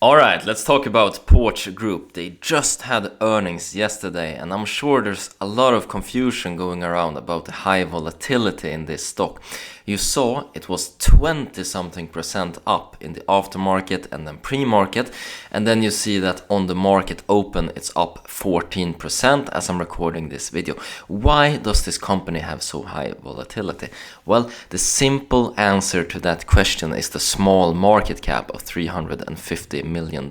All right, let's talk about PRCH Group. They just had earnings yesterday, and I'm sure there's a lot of confusion going around about the high volatility in this stock. You saw it was 20-something% up in the aftermarket and then pre-market, and then you see that on the market open it's up 14% as I'm recording this video. Why does this company have so high volatility? Well, the simple answer to that question is the small market cap of $350 million,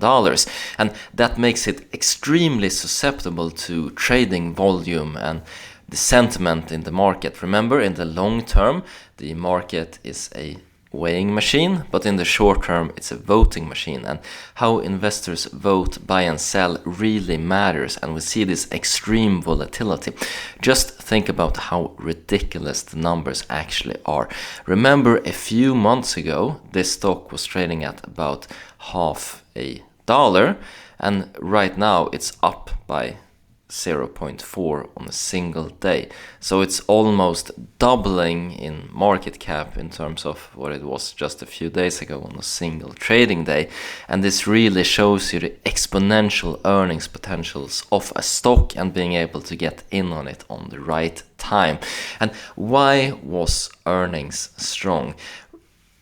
and that makes it extremely susceptible to trading volume and the sentiment in the market. Remember, in the long term, the market is a weighing machine, but in the short term, it's a voting machine. And how investors vote, buy and sell really matters. And we see this extreme volatility. Just think about how ridiculous the numbers actually are. Remember, a few months ago, this stock was trading at about $0.50, and right now it's up by 0.4 on a single day. So it's almost doubling in market cap in terms of what it was just a few days ago on a single trading day. And this really shows you the exponential earnings potentials of a stock and being able to get in on it on the right time. And why was earnings strong?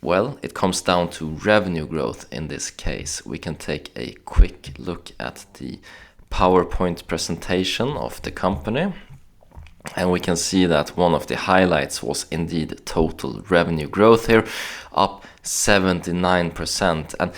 Well, it comes down to revenue growth in this case. We can take a quick look at the PowerPoint presentation of the company, and we can see that one of the highlights was indeed total revenue growth here, up 79%. And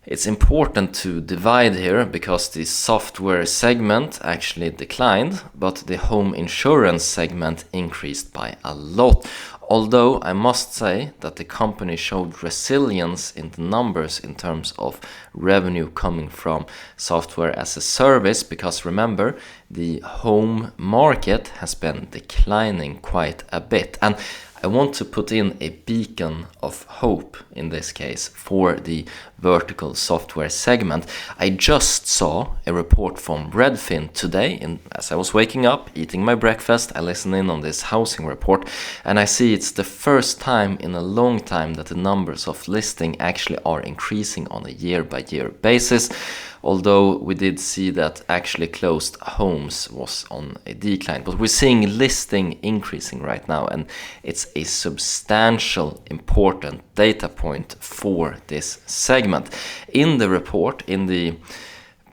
it's important to divide here because the software segment actually declined, but the home insurance segment increased by a lot. Although I must say that the company showed resilience in the numbers in terms of revenue coming from software as a service, because remember, the home market has been declining quite a bit. And I want to put in a beacon of hope in this case for the vertical software segment. I just saw a report from Redfin today, as I was waking up, eating my breakfast, I listened in on this housing report, and I see it's the first time in a long time that the numbers of listing actually are increasing on a year-by-year basis. Although we did see that actually closed homes was on a decline. But we're seeing listing increasing right now, and it's a substantial, important data point for this segment. In the report, in the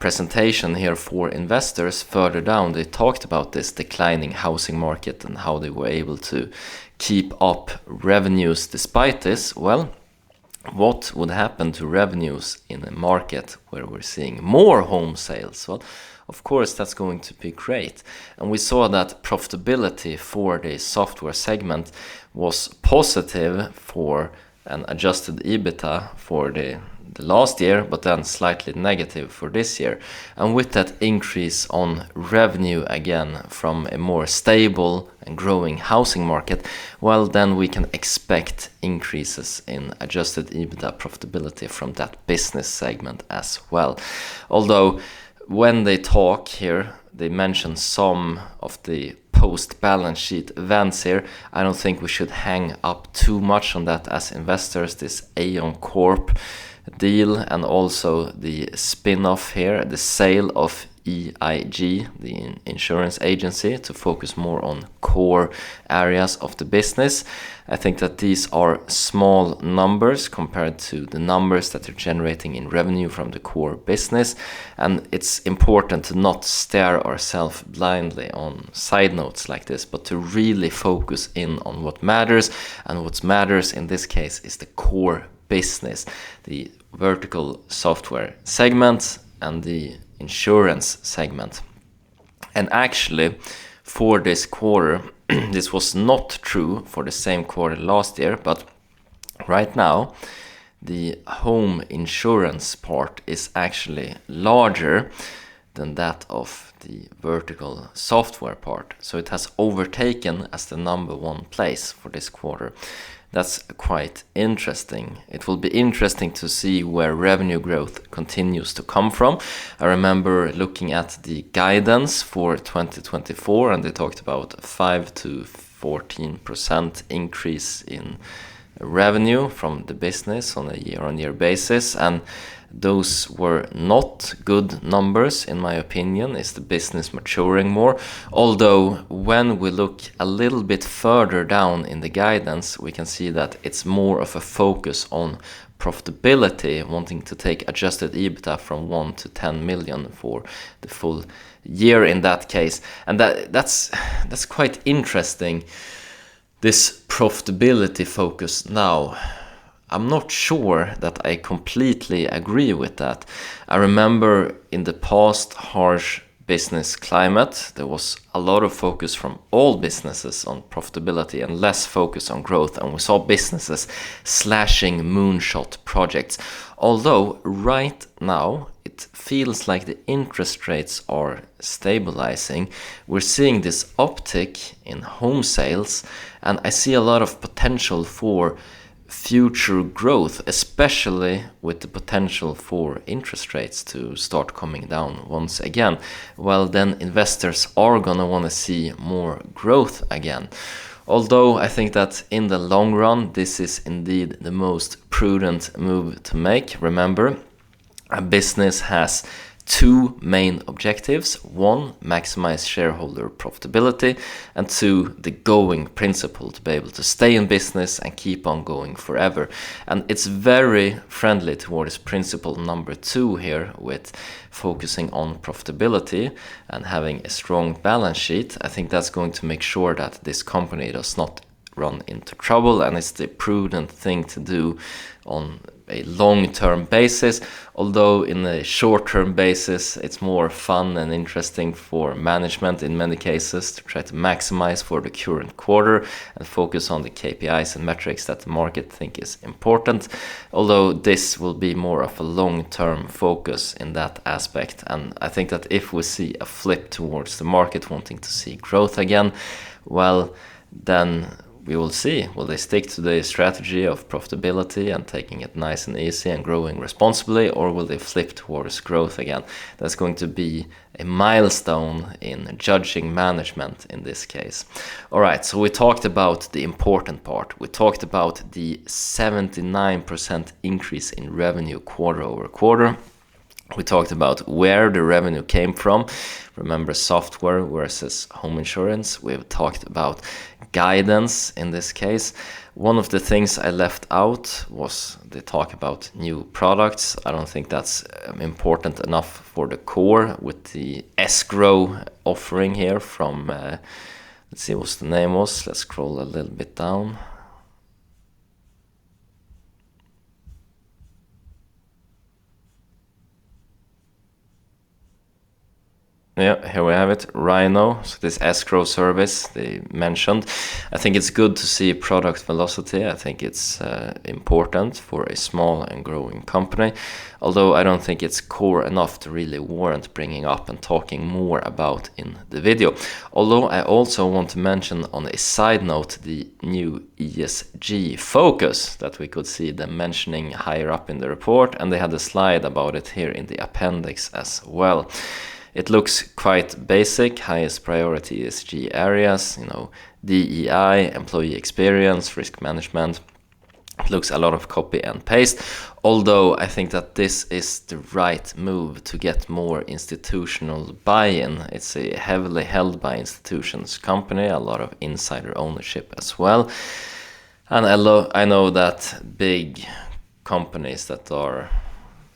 presentation here for investors, further down, they talked about this declining housing market and how they were able to keep up revenues despite this. Well, what would happen to revenues in a market where we're seeing more home sales? Well, of course, that's going to be great. And we saw that profitability for the software segment was positive for an adjusted EBITDA for the last year, but then slightly negative for this year. And with that increase on revenue again from a more stable and growing housing market, well, then we can expect increases in adjusted EBITDA profitability from that business segment as well. Although when they talk here, they mention some of the post-balance sheet events here. I don't think we should hang up too much on that as investors. This Aon Corp deal and also the spin-off here, the sale of EIG, the insurance agency, to focus more on core areas of the business. I think that these are small numbers compared to the numbers that they're generating in revenue from the core business, and it's important to not stare ourselves blindly on side notes like this, but to really focus in on what matters, and what matters in this case is the core business, the vertical software segment and the insurance segment. And actually, for this quarter, this was not true for the same quarter last year, but right now, the home insurance part is actually larger than that of the vertical software part. So it has overtaken as the number one place for this quarter. That's quite interesting. It will be interesting to see where revenue growth continues to come from. I remember looking at the guidance for 2024, and they talked about 5 to 14% increase in revenue from the business on a year-on-year basis. And those were not good numbers in my opinion. Is the business maturing more? Although when we look a little bit further down in the guidance, we can see that it's more of a focus on profitability, wanting to take adjusted EBITDA from 1 to 10 million for the full year in that case. And that's quite interesting, this profitability focus now. I'm not sure that I completely agree with that. I remember in the past harsh business climate, there was a lot of focus from all businesses on profitability and less focus on growth, and we saw businesses slashing moonshot projects. Although right now it feels like the interest rates are stabilizing, we're seeing this uptick in home sales, and I see a lot of potential for future growth, especially with the potential for interest rates to start coming down once again. Well, then investors are gonna want to see more growth again. Although I think that in the long run, this is indeed the most prudent move to make. Remember, a business has two main objectives: one, maximize shareholder profitability, and two, the going principle, to be able to stay in business and keep on going forever. And it's very friendly towards principle number 2 here, with focusing on profitability and having a strong balance sheet. I think that's going to make sure that this company does not run into trouble, and it's the prudent thing to do on a long-term basis. Although in a short-term basis, it's more fun and interesting for management in many cases to try to maximize for the current quarter and focus on the KPIs and metrics that the market think is important. Although this will be more of a long-term focus in that aspect. And I think that if we see a flip towards the market wanting to see growth again, well, then we will see. Will they stick to the strategy of profitability and taking it nice and easy and growing responsibly, or will they flip towards growth again? That's going to be a milestone in judging management in this case. All right, so we talked about the important part. We talked about the 79% increase in revenue quarter over quarter. We talked about where the revenue came from. Remember, software versus home insurance. We've talked about guidance in this case. One of the things I left out was the talk about new products. I don't think that's important enough for the core with the escrow offering here from, let's see what the name was. Let's scroll a little bit down. Yeah, here we have it, Rhino. So this escrow service they mentioned. I think it's good to see product velocity. I think it's important for a small and growing company. Although I don't think it's core enough to really warrant bringing up and talking more about in the video. Although I also want to mention on a side note the new ESG focus that we could see them mentioning higher up in the report. And they had a slide about it here in the appendix as well. It looks quite basic, highest priority ESG areas, DEI, employee experience, risk management. It looks a lot of copy and paste, although I think that this is the right move to get more institutional buy-in. It's a heavily held by institutions company, a lot of insider ownership as well. And I know that big companies that are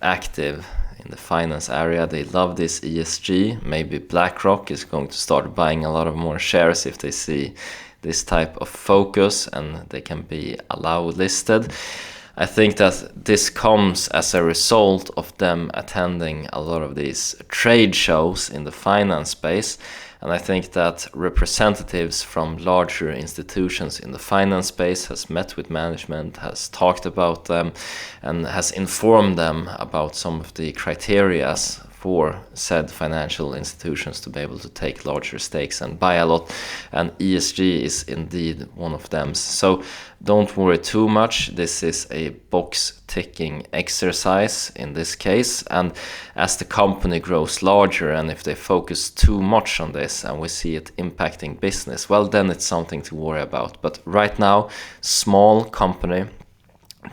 active in the finance area, they love this ESG. Maybe BlackRock is going to start buying a lot of more shares if they see this type of focus and they can be allowed listed. I think that this comes as a result of them attending a lot of these trade shows in the finance space. And I think that representatives from larger institutions in the finance space has met with management, has talked about them, and has informed them about some of the criteria for said financial institutions to be able to take larger stakes and buy a lot. And ESG is indeed one of them. So don't worry too much. This is a box ticking exercise in this case. And as the company grows larger, and if they focus too much on this and we see it impacting business, well, then it's something to worry about. But right now, small company,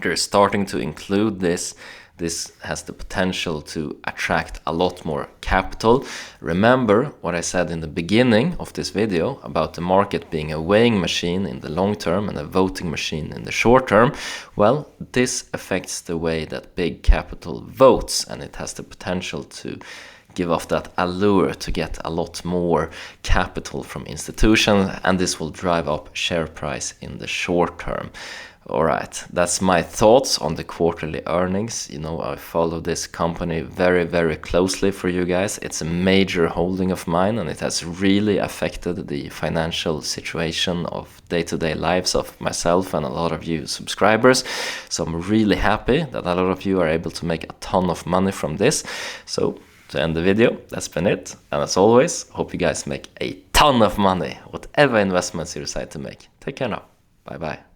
they're starting to include this. this has the potential to attract a lot more capital. Remember what I said in the beginning of this video about the market being a weighing machine in the long term and a voting machine in the short term. Well, this affects the way that big capital votes, and it has the potential to give off that allure to get a lot more capital from institutions, and this will drive up share price in the short term. Alright, that's my thoughts on the quarterly earnings. You know, I follow this company very, very closely for you guys. It's a major holding of mine, and it has really affected the financial situation of day-to-day lives of myself and a lot of you subscribers. So I'm really happy that a lot of you are able to make a ton of money from this. So to end the video, that's been it. And as always, hope you guys make a ton of money, whatever investments you decide to make. Take care now. Bye bye.